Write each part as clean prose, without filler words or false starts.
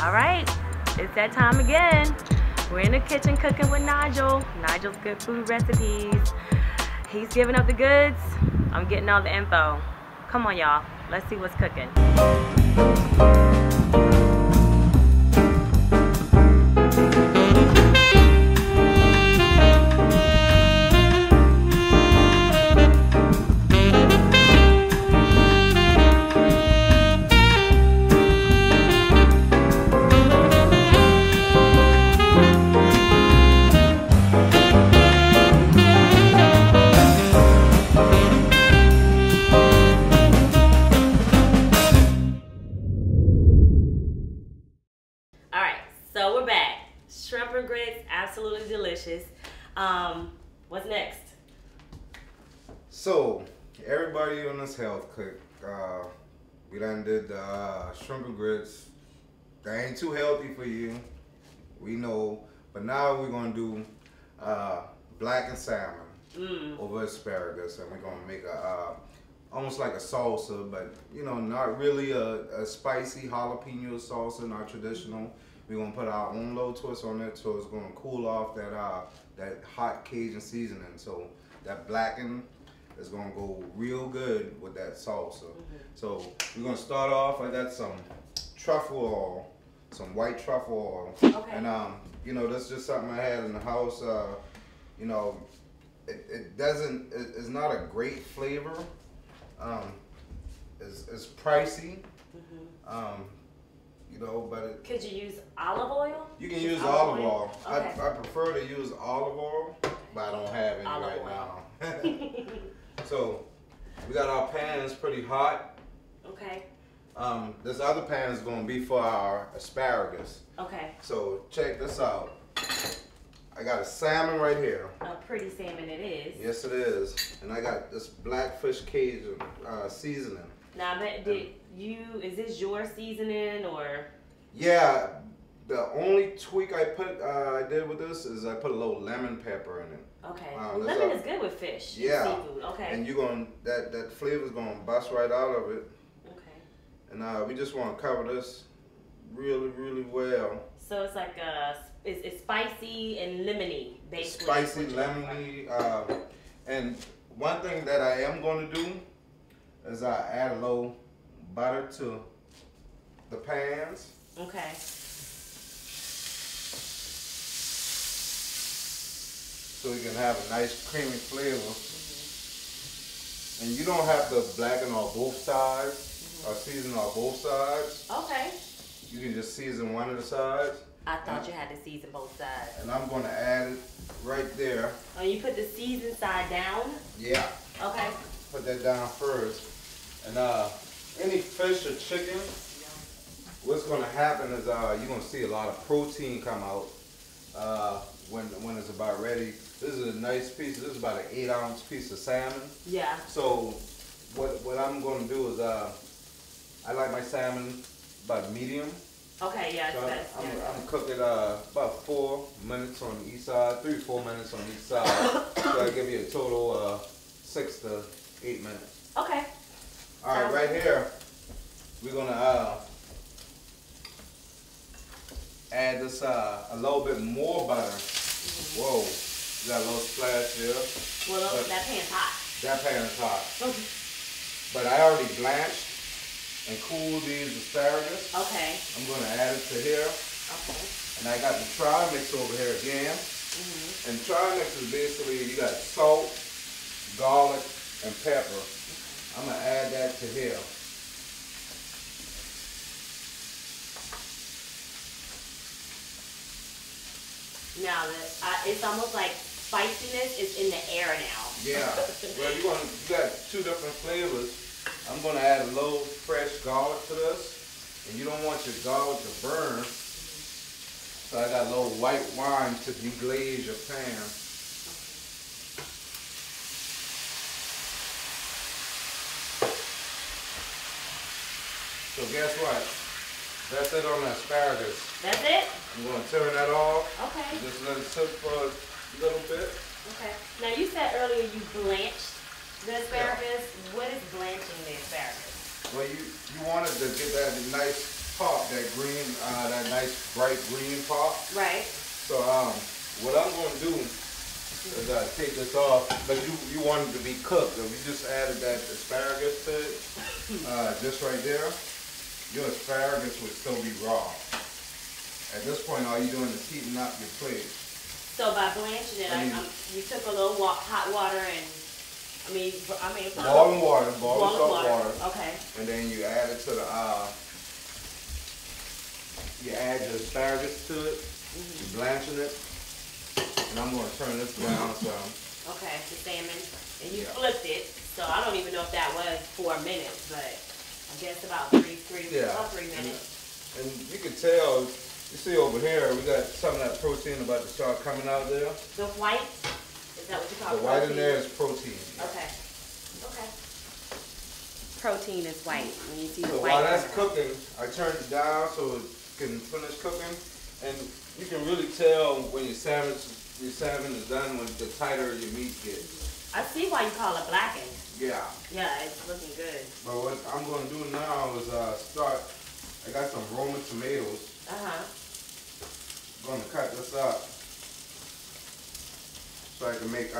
All right, it's that time again. We're in the kitchen cooking with Nigel. Nigel's Good Food Recipes. He's giving up the goods. I'm getting all the info. Come on, y'all. Let's see what's cooking. So we're back. Shrimp and grits, absolutely delicious. What's next? So everybody on this health cook, we done did shrimp and grits. They ain't too healthy for you, we know. But now we're gonna do blackened salmon over asparagus, and we're gonna make a almost like a salsa, but you know, not really a spicy jalapeno salsa, not traditional. We're gonna put our own little twist on it, so it's gonna cool off that hot Cajun seasoning. So that blackened is gonna go real good with that salsa. So we're gonna start off. I got some truffle oil, some white truffle oil, and you know, that's just something I had in the house. You know, it's not a great flavor. It's pricey. You know, but could you use olive oil? You can use olive oil. Okay. I prefer to use olive oil, but I don't have any olive right now. So we got our pans pretty hot. Okay. This other pan is going to be for our asparagus. Okay. So check this out. I got a salmon right here. A pretty salmon it is. Yes, it is. And I got this blackfish Cajun seasoning. Now, is this your seasoning or? Yeah, the only tweak I did with this is I put a little lemon pepper in it. Okay, lemon is good with fish. Yeah, seafood. Okay. And that flavor's gonna bust right out of it. Okay. And we just want to cover this really, really well. So it's like it's spicy and lemony, basically. Spicy, lemony, and one thing that I am going to do is I add a little butter to the pans. Okay. So you can have a nice creamy flavor. And you don't have to blacken on both sides or season on both sides. Okay. You can just season one of the sides. I thought you had to season both sides. And I'm going to add it right there. Oh, you put the seasoned side down? Yeah. Okay. Put that down first. And any fish or chicken, what's going to happen is you're going to see a lot of protein come out when it's about ready. This is a nice piece. This is about an 8-ounce piece of salmon. Yeah. So what I'm going to do is I like my salmon about medium. Okay, yeah. So I'm cooking about 4 minutes on each side, 3 to 4 minutes on each side. So I give you a total of 6 to 8 minutes. Okay. All right, right here, we're gonna add this a little bit more butter. Whoa, you got a little splash here. Well, that pan's hot. That pan is hot. But I already blanched and cooled these asparagus. Okay. I'm gonna add it to here. Okay. And I got the tri-mix over here again. And tri-mix is basically, you got salt, garlic, and pepper. I'm gonna add that to here. Now, it's almost like spiciness is in the air now. Yeah. Well, you got 2 different flavors. I'm gonna add a little fresh garlic to this, and you don't want your garlic to burn. So I got a little white wine to deglaze your pan. So guess what? That's it on the asparagus. That's it? I'm going to turn that off. Okay. Just let it sit for a little bit. Okay. Now you said earlier you blanched the asparagus. Yeah. What is blanching the asparagus? Well, you wanted to get that nice pop that green, that nice bright green part. Right. So what I'm going to do is take this off, but you want it to be cooked. If you just added that asparagus to it, just right there, your asparagus would still be raw. At this point, all you're doing is heating up your plate. So by blanching it, you took a little hot water and, boiling water, boiling salt water. Okay. And then you add it to the, you add your asparagus to it, you're blanching it. And I'm going to turn this down some. Okay, the salmon. And you flipped it, so I don't even know if that was 4 minutes, but I guess about three minutes. And you can tell, you see over here, we got some of that protein about to start coming out there. The white? Is that what you call the protein? The white in there is protein. Okay. Okay. Protein is white. When you see the white. So while that's cooking, I turned it down so it can finish cooking. And you can really tell when your salmon is done when the tighter your meat gets. I see why you call it blackened. Yeah. Yeah, it's looking good. But what I'm going to do now is I got some Roma tomatoes. I'm going to cut this up so I can make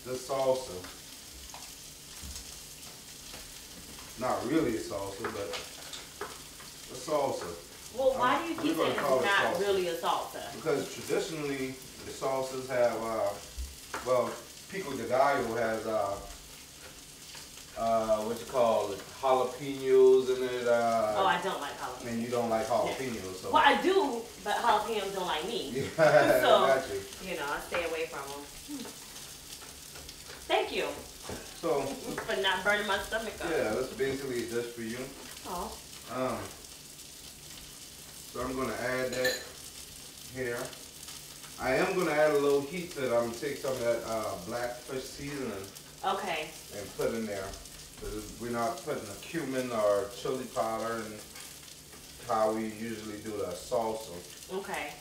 this salsa. Not really a salsa, but a salsa. Well, why do you keep saying it's not really a salsa? Because traditionally, the salsas have, well, pico de gallo has, what you call it, jalapenos in it. Oh, I don't like jalapenos. And you don't like jalapenos. So. Well, I do, but jalapenos don't like me. Yeah, so, I got you. I stay away from them. Thank you. So, for not burning my stomach up. Yeah, that's basically just for you. Oh. So I'm going to add that here. I am going to add a little heat to it. I'm going to take some of that black fish seasoning. Okay. And put in there. We're not putting a cumin or chili powder and how we usually do the salsa. Okay.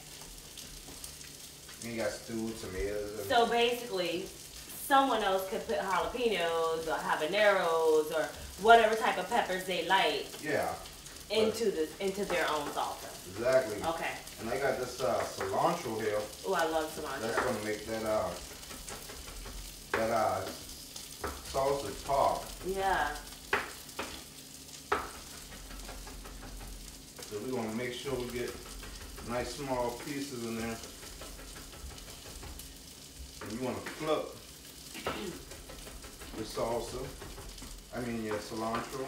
And you got stewed tomatoes. And so basically, someone else could put jalapenos or habaneros or whatever type of peppers they like. Yeah. Into their own salsa. Exactly. Okay. And I got this cilantro here. Oh, I love cilantro. That's gonna make that salsa pop. Yeah. So we're gonna make sure we get nice small pieces in there. And you wanna flip the salsa. Your cilantro.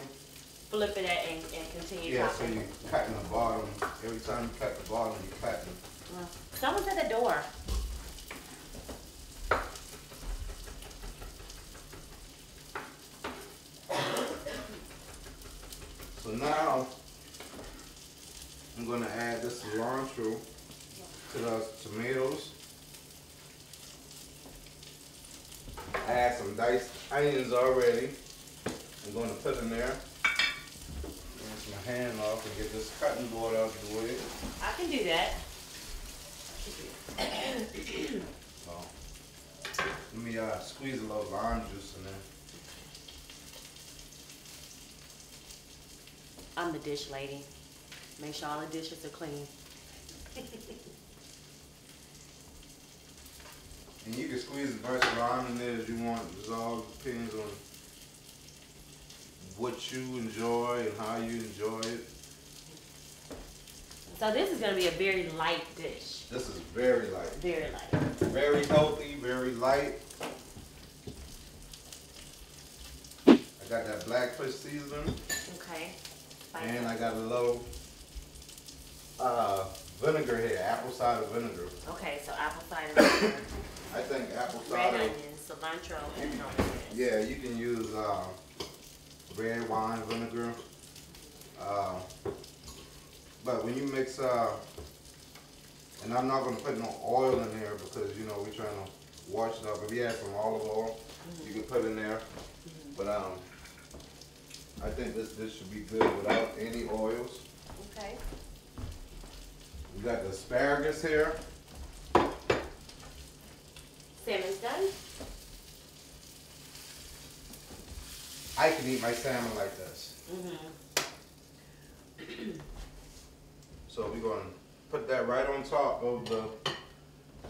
Flip it and continue chopping. So you're cutting the bottom. Every time you cut the bottom, you're cutting. Someone's at the door. So now, I'm going to add this cilantro to those tomatoes. I add some diced onions already. I'm going to put in there. Rinse my hand off and get this cutting board out of the way. I can do that. Let me squeeze a little lime juice in there. I'm the dish lady. Make sure all the dishes are clean. And you can squeeze as much lime in there as you want. It all depends on what you enjoy and how you enjoy it. So this is going to be a very light dish. This is very light. Very light. Very healthy, very light. I got that black fish seasoning. Okay. And I got a little vinegar here, apple cider vinegar. Okay, so apple cider vinegar. I think apple red cider. onions, cilantro, and onions. Yeah, you can use red wine vinegar. But when you mix, and I'm not going to put no oil in there because, we're trying to wash it up. If you have some olive oil, you can put in there. But I think this dish should be good without any oils. Okay. We got the asparagus here. Salmon's done? I can eat my salmon like this. So we're gonna put that right on top of the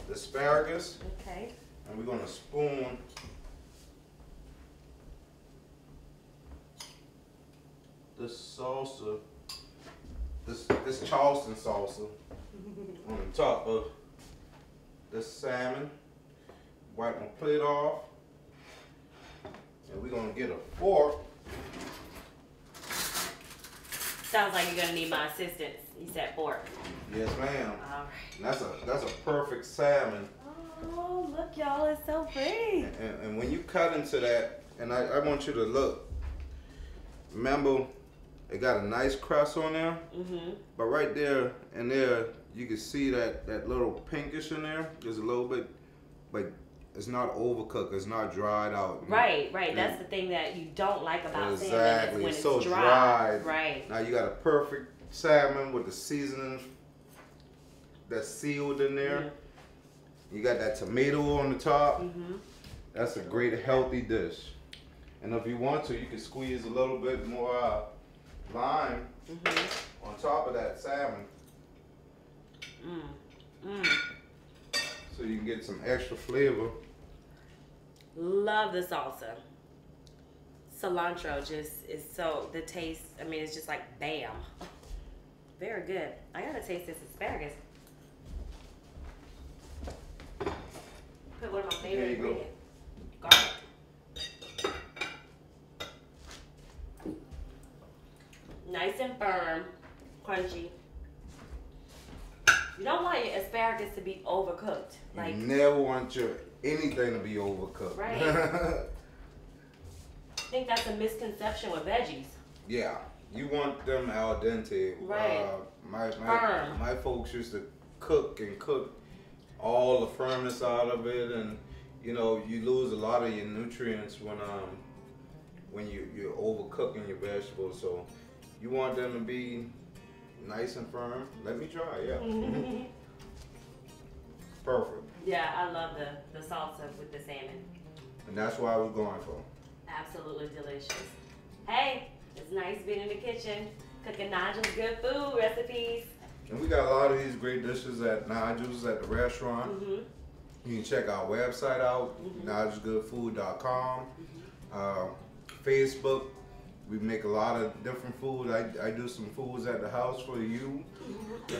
asparagus. Okay. And we're gonna spoon this salsa, this Charleston salsa on the top of this salmon. Wipe my plate off. And we're gonna get a fork. Sounds like you're gonna need my assistance. You said fork. Yes, ma'am. All right. And that's a perfect salmon. Oh, look, y'all, it's so pretty. And when you cut into that, and I want you to look. Remember, it got a nice crust on there. Mm-hmm. But right there and there, you can see that little pinkish in there. There's a little bit, but it's not overcooked. It's not dried out. Right. That's the thing that you don't like about salmon. Exactly. When It's it's so dry. dry. Right. Now you got a perfect salmon with the seasonings that's sealed in there. Mm-hmm. You got that tomato on the top. Mm-hmm. That's a great healthy dish. And if you want to, you can squeeze a little bit more lime on top of that salmon. So you can get some extra flavor. Love the salsa. Cilantro just is so, the taste, I mean, it's just like bam. Very good. I gotta taste this asparagus. Put one of my favorite ingredients. Garlic. Nice and firm, crunchy. You don't want your asparagus to be overcooked. Like, you never want anything to be overcooked. Right. I think that's a misconception with veggies. Yeah, you want them al dente. Right. My folks used to cook all the firmness out of it, and you know you lose a lot of your nutrients when you're overcooking your vegetables. So you want them to be nice and firm. Let me try. Yeah. Perfect. Yeah, I love the salsa with the salmon. And that's what I was going for. Absolutely delicious. Hey, it's nice being in the kitchen, cooking Nigel's good food recipes. And we got a lot of these great dishes at Nigel's at the restaurant. You can check our website out, nigelsgoodfood.com. Facebook, we make a lot of different food. I do some foods at the house for you.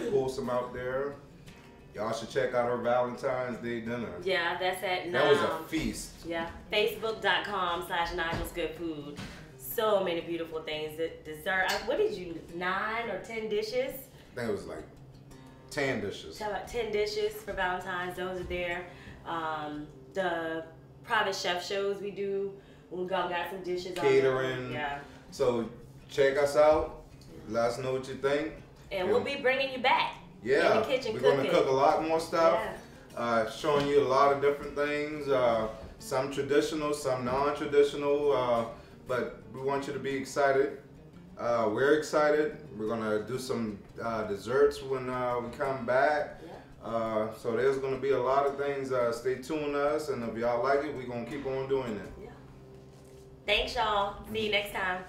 Post them out there. Y'all should check out our Valentine's Day dinner. Yeah, that's at that was a feast. Yeah, facebook.com/nigelsgoodfood. So many beautiful things. The dessert. What did you? 9 or 10 dishes? I think it was like 10 dishes. How about 10 dishes for Valentine's? Those are there. The private chef shows we do. We got some dishes. Catering. Yeah. So check us out. Let us know what you think. And we'll be bringing you back. Yeah, in the kitchen we're cooking. going to cook a lot more stuff. Yeah. Showing you a lot of different things. Some traditional, some non-traditional. But we want you to be excited. We're excited. We're going to do some desserts when we come back. Yeah. So there's going to be a lot of things. Stay tuned to us. And if y'all like it, we're going to keep on doing it. Yeah. Thanks, y'all. See you next time.